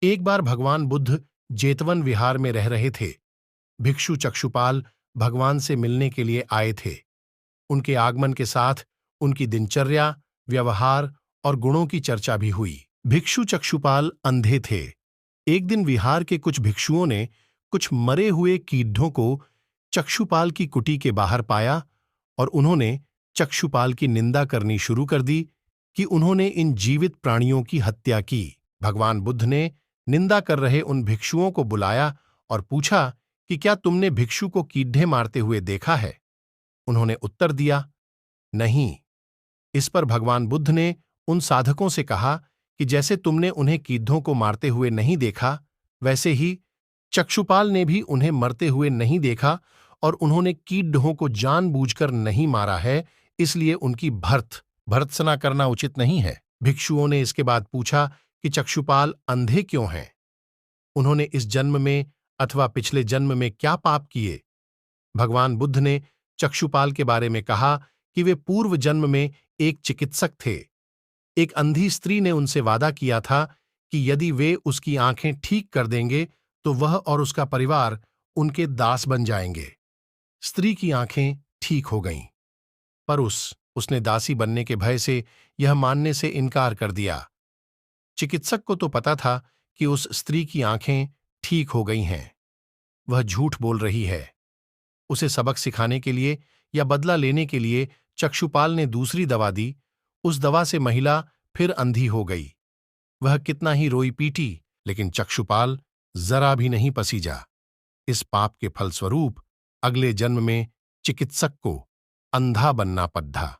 एक बार भगवान बुद्ध जेतवन विहार में रह रहे थे। भिक्षु चक्षुपाल भगवान से मिलने के लिए आए थे। उनके आगमन के साथ उनकी दिनचर्या, व्यवहार और गुणों की चर्चा भी हुई। भिक्षु चक्षुपाल अंधे थे। एक दिन विहार के कुछ भिक्षुओं ने कुछ मरे हुए कीड़ों को चक्षुपाल की कुटी के बाहर पाया और उन्होंने चक्षुपाल की निंदा करनी शुरू कर दी कि उन्होंने इन जीवित प्राणियों की हत्या की। भगवान बुद्ध ने निंदा कर रहे उन भिक्षुओं को बुलाया और पूछा कि क्या तुमने भिक्षु को कीड़े मारते हुए देखा है? उन्होंने उत्तर दिया, नहीं। इस पर भगवान बुद्ध ने उन साधकों से कहा कि जैसे तुमने उन्हें कीड़ों को मारते हुए नहीं देखा, वैसे ही चक्षुपाल ने भी उन्हें मरते हुए नहीं देखा और उन्होंने कीड़ों को जानबूझकर नहीं मारा है, इसलिए उनकी भर्त्सना करना उचित नहीं है। भिक्षुओं ने इसके बाद पूछा कि चक्षुपाल अंधे क्यों हैं? उन्होंने इस जन्म में अथवा पिछले जन्म में क्या पाप किए? भगवान बुद्ध ने चक्षुपाल के बारे में कहा कि वे पूर्व जन्म में एक चिकित्सक थे। एक अंधी स्त्री ने उनसे वादा किया था कि यदि वे उसकी आंखें ठीक कर देंगे तो वह और उसका परिवार उनके दास बन जाएंगे। स्त्री की आंखें ठीक हो गईं, पर उसने दासी बनने के भय से यह मानने से इनकार कर दिया। चिकित्सक को तो पता था कि उस स्त्री की आंखें ठीक हो गई हैं। वह झूठ बोल रही है। उसे सबक सिखाने के लिए या बदला लेने के लिए चक्षुपाल ने दूसरी दवा दी। उस दवा से महिला फिर अंधी हो गई। वह कितना ही रोई पीटी, लेकिन चक्षुपाल जरा भी नहीं पसीजा। इस पाप के फलस्वरूप अगले जन्म में चिकित्सक को अंधा बनना पड़ा।